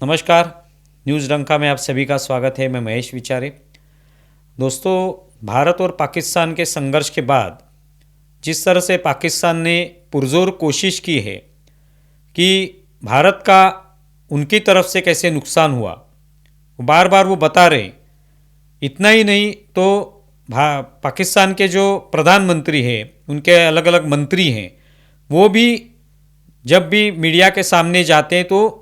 नमस्कार। न्यूज़ डंका में आप सभी का स्वागत है। मैं महेश विचारे। दोस्तों, भारत और पाकिस्तान के संघर्ष के बाद जिस तरह से पाकिस्तान ने पुरजोर कोशिश की है कि भारत का उनकी तरफ से कैसे नुकसान हुआ, बार बार वो बता रहे। इतना ही नहीं तो पाकिस्तान के जो प्रधानमंत्री हैं, उनके अलग अलग मंत्री हैं, वो भी जब भी मीडिया के सामने जाते हैं तो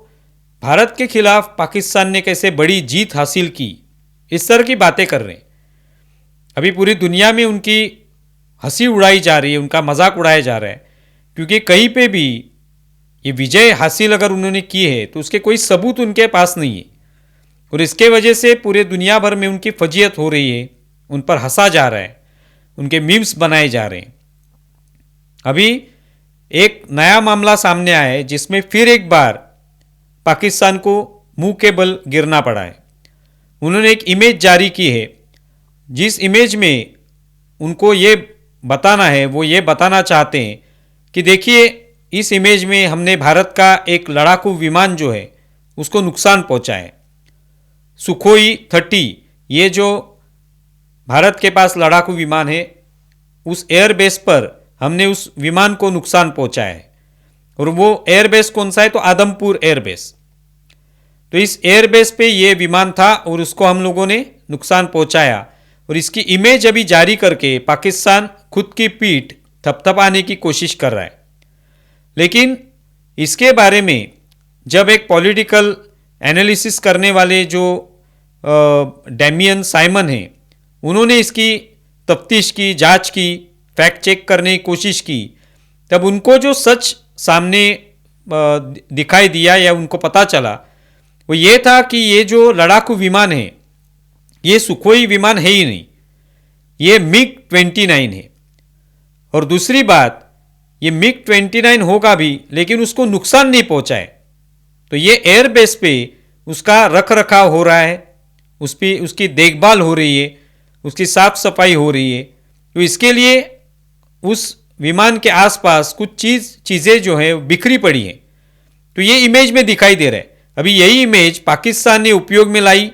भारत के खिलाफ पाकिस्तान ने कैसे बड़ी जीत हासिल की, इस तरह की बातें कर रहे हैं। अभी पूरी दुनिया में उनकी हंसी उड़ाई जा रही है, उनका मजाक उड़ाया जा रहा है, क्योंकि कहीं पे भी ये विजय हासिल अगर उन्होंने की है तो उसके कोई सबूत उनके पास नहीं है, और इसके वजह से पूरे दुनिया भर में उनकी फजीयत हो रही है, उन पर हंसा जा रहा है, उनके मीम्स बनाए जा रहे हैं। अभी एक नया मामला सामने आया है जिसमें फिर एक बार पाकिस्तान को मुंह के बल गिरना पड़ा है। उन्होंने एक इमेज जारी की है, जिस इमेज में उनको ये बताना है, वो ये बताना चाहते हैं कि देखिए, इस इमेज में हमने भारत का एक लड़ाकू विमान जो है उसको नुकसान पहुंचा है। सुखोई 30, ये जो भारत के पास लड़ाकू विमान है, उस एयरबेस पर हमने उस विमान को नुकसान पहुंचाया है। और वो एयरबेस कौन सा है? तो आदमपुर एयरबेस। तो इस एयरबेस पे ये विमान था और उसको हम लोगों ने नुकसान पहुंचाया, और इसकी इमेज अभी जारी करके पाकिस्तान खुद की पीठ थपथपाने की कोशिश कर रहा है। लेकिन इसके बारे में जब एक पॉलिटिकल एनालिसिस करने वाले जो डैमियन साइमन हैं, उन्होंने इसकी तफ्तीश की, जांच की, फैक्ट चेक करने की कोशिश की, तब उनको जो सच सामने दिखाई दिया या उनको पता चला, वो ये था कि ये जो लड़ाकू विमान है, ये सुखोई विमान है ही नहीं, ये मिग 29 है। और दूसरी बात, ये मिग 29 होगा भी, लेकिन उसको नुकसान नहीं पहुंचा है। तो ये एयरबेस पे उसका रख रखाव हो रहा है, उस पर उसकी देखभाल हो रही है, उसकी साफ सफाई हो रही है। तो इसके लिए उस विमान के आसपास कुछ चीज़ें जो है बिखरी पड़ी हैं। तो ये इमेज में दिखाई दे रहा है। अभी यही इमेज पाकिस्तान ने उपयोग में लाई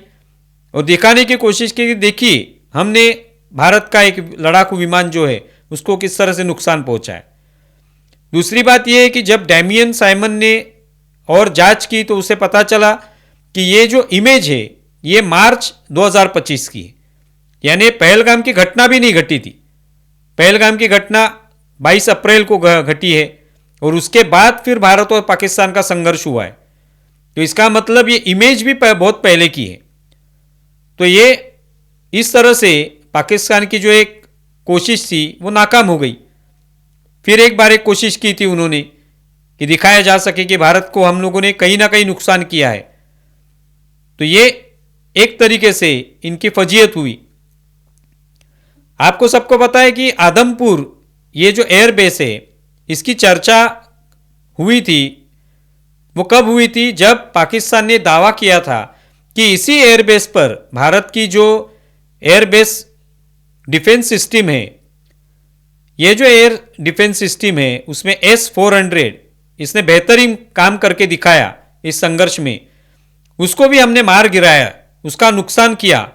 और दिखाने की कोशिश की कि देखिए, हमने भारत का एक लड़ाकू विमान जो है उसको किस तरह से नुकसान पहुंचा है। दूसरी बात यह है कि जब डैमियन साइमन ने और जांच की तो उसे पता चला कि ये जो इमेज है ये मार्च 2025 की है, यानी पहलगाम की घटना भी नहीं घटी थी। पहलगाम की घटना 22 अप्रैल को घटी है, और उसके बाद फिर भारत और पाकिस्तान का संघर्ष हुआ है। तो इसका मतलब ये इमेज भी बहुत पहले की है। तो ये इस तरह से पाकिस्तान की जो एक कोशिश थी वो नाकाम हो गई। फिर एक बार एक कोशिश की थी उन्होंने कि दिखाया जा सके कि भारत को हम लोगों ने कहीं ना कहीं नुकसान किया है। तो ये एक तरीके से इनकी फजीयत हुई। आपको सबको पता है कि आदमपुर ये जो एयरबेस है, इसकी चर्चा हुई थी। वो कब हुई थी? जब पाकिस्तान ने दावा किया था कि इसी एयरबेस पर भारत की जो एयरबेस डिफेंस सिस्टम है, ये जो एयर डिफेंस सिस्टम है, उसमें S-400 इसने बेहतरीन काम करके दिखाया इस संघर्ष में। उसको भी हमने मार गिराया, उसका नुकसान किया,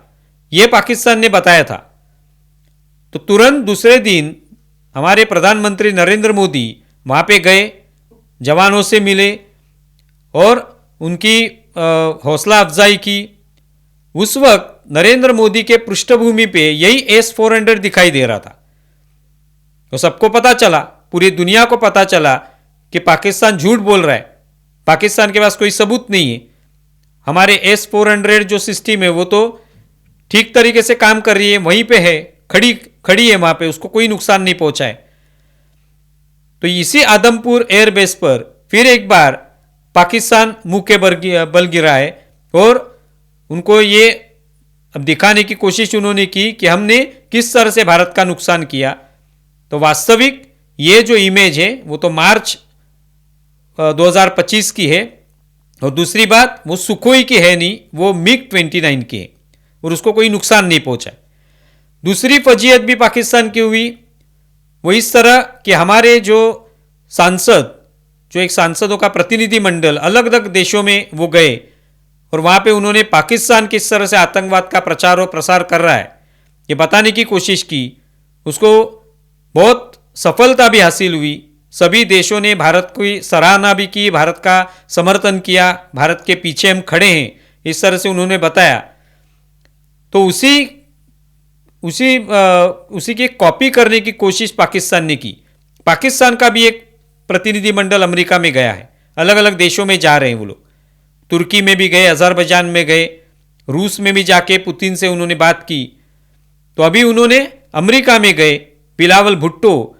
ये पाकिस्तान ने बताया था। तो तुरंत दूसरे दिन हमारे प्रधानमंत्री नरेंद्र मोदी वहाँ पे गए, जवानों से मिले और उनकी हौसला अफजाई की। उस वक्त नरेंद्र मोदी के पृष्ठभूमि पे यही S-400 दिखाई दे रहा था। तो सबको पता चला, पूरी दुनिया को पता चला कि पाकिस्तान झूठ बोल रहा है, पाकिस्तान के पास कोई सबूत नहीं है। हमारे S-400 जो सिस्टम है वो तो ठीक तरीके से काम कर रही है, वहीं पे है, खड़ी है वहां पे, उसको कोई नुकसान नहीं पहुंचा है। तो इसी आदमपुर एयरबेस पर फिर एक बार पाकिस्तान मुंह के बल गिरा है, और उनको ये अब दिखाने की कोशिश उन्होंने की कि हमने किस तरह से भारत का नुकसान किया। तो वास्तविक ये जो इमेज है वो तो मार्च 2025 की है, और दूसरी बात वो सुखोई की है नहीं, वो मिग 29 की है, और उसको कोई नुकसान नहीं पहुंचा। दूसरी फजीयत भी पाकिस्तान की हुई, वो इस तरह कि हमारे जो सांसद, जो एक सांसदों का प्रतिनिधिमंडल अलग अलग देशों में वो गए, और वहाँ पे उन्होंने पाकिस्तान किस तरह से आतंकवाद का प्रचार और प्रसार कर रहा है ये बताने की कोशिश की। उसको बहुत सफलता भी हासिल हुई। सभी देशों ने भारत की सराहना भी की, भारत का समर्थन किया, भारत के पीछे हम खड़े हैं, इस तरह से उन्होंने बताया। तो उसी की कॉपी करने की कोशिश पाकिस्तान ने की। पाकिस्तान का भी एक प्रतिनिधिमंडल अमेरिका में गया है, अलग अलग देशों में जा रहे हैं वो लोग। तुर्की में भी गए, अजरबैजान में गए, रूस में भी जाके पुतिन से उन्होंने बात की। तो अभी उन्होंने अमेरिका में गए, बिलावल भुट्टो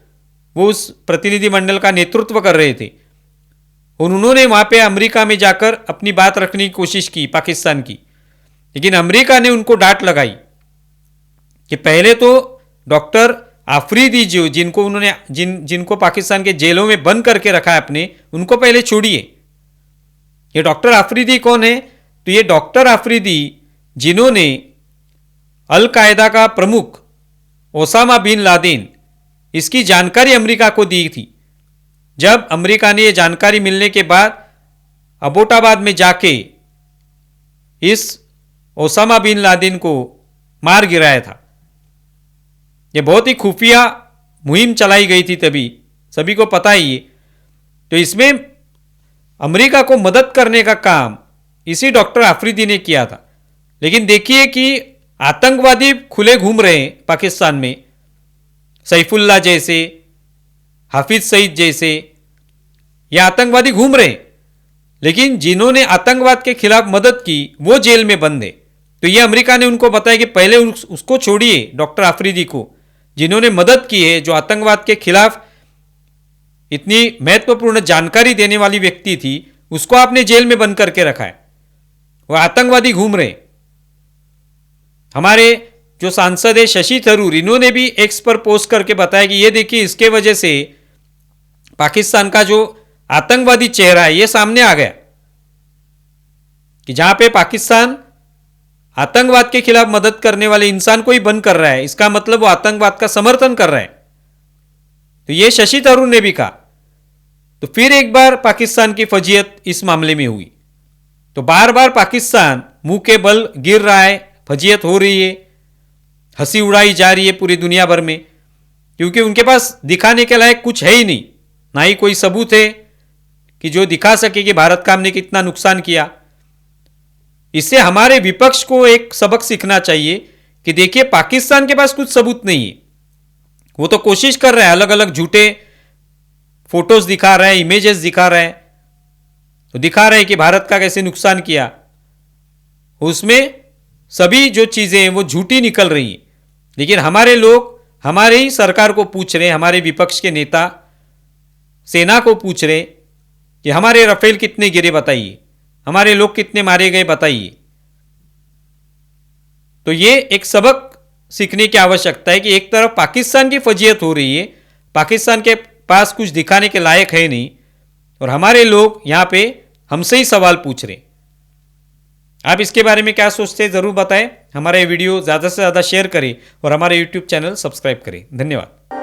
वो उस प्रतिनिधिमंडल का नेतृत्व कर रहे थे और उन्होंने वहाँ पे अमेरिका में जाकर अपनी बात रखने की कोशिश की पाकिस्तान की। लेकिन अमेरिका ने उनको डांट लगाई कि पहले तो डॉक्टर आफरीदी जो जिनको पाकिस्तान के जेलों में बंद करके रखा है अपने, उनको पहले छोड़िए। ये डॉक्टर आफरीदी कौन है? तो ये डॉक्टर आफरीदी जिन्होंने अल कायदा का प्रमुख ओसामा बिन लादेन इसकी जानकारी अमेरिका को दी थी। जब अमेरिका ने ये जानकारी मिलने के बाद अबोटाबाद में जाके इस ओसामा बिन लादेन को मार गिराया था। ये बहुत ही खुफिया मुहिम चलाई गई थी, तभी सभी को पता ही है। तो इसमें अमेरिका को मदद करने का काम इसी डॉक्टर आफरीदी ने किया था। लेकिन देखिए कि आतंकवादी खुले घूम रहे हैं पाकिस्तान में, सैफुल्ला जैसे, हाफिज सईद जैसे, ये आतंकवादी घूम रहे हैं। लेकिन जिन्होंने आतंकवाद के खिलाफ मदद की वो जेल में बंद है। तो ये अमेरिका ने उनको बताया कि पहले उसको छोड़िए, डॉक्टर आफरीदी को, जिन्होंने मदद की है, जो आतंकवाद के खिलाफ इतनी महत्वपूर्ण जानकारी देने वाली व्यक्ति थी, उसको आपने जेल में बंद करके रखा है। वो आतंकवादी घूम रहे। हमारे जो सांसद है शशि थरूर, इन्होंने भी एक्स पर पोस्ट करके बताया कि ये देखिए इसके वजह से पाकिस्तान का जो आतंकवादी चेहरा है ये सामने आ गया कि जहां पे पाकिस्तान आतंकवाद के खिलाफ मदद करने वाले इंसान को ही बंद कर रहा है, इसका मतलब वो आतंकवाद का समर्थन कर रहा है। तो ये शशि थरूर ने भी कहा। तो फिर एक बार पाकिस्तान की फजीयत इस मामले में हुई। तो बार बार पाकिस्तान मुंह के बल गिर रहा है, फजीयत हो रही है, हंसी उड़ाई जा रही है पूरी दुनिया भर में, क्योंकि उनके पास दिखाने के लायक कुछ है ही नहीं, ना ही कोई सबूत है कि जो दिखा सके कि भारत का हमने कितना नुकसान किया। इससे हमारे विपक्ष को एक सबक सीखना चाहिए कि देखिए पाकिस्तान के पास कुछ सबूत नहीं है। वो तो कोशिश कर रहा है, अलग अलग झूठे फोटोज दिखा रहा है, इमेजेस दिखा रहा है, तो दिखा रहा है कि भारत का कैसे नुकसान किया। उसमें सभी जो चीजें हैं वो झूठी निकल रही हैं। लेकिन हमारे लोग हमारे ही सरकार को पूछ रहे हैं, हमारे विपक्ष के नेता सेना को पूछ रहे कि हमारे राफेल कितने गिरे बताइए, हमारे लोग कितने मारे गए बताइए। तो ये एक सबक सीखने की आवश्यकता है कि एक तरफ पाकिस्तान की फजीयत हो रही है, पाकिस्तान के पास कुछ दिखाने के लायक है नहीं, और हमारे लोग यहां पे हमसे ही सवाल पूछ रहे। आप इसके बारे में क्या सोचते हैं जरूर बताएं। हमारा ये वीडियो ज़्यादा से ज़्यादा शेयर करें और हमारे YouTube चैनल सब्सक्राइब करें। धन्यवाद।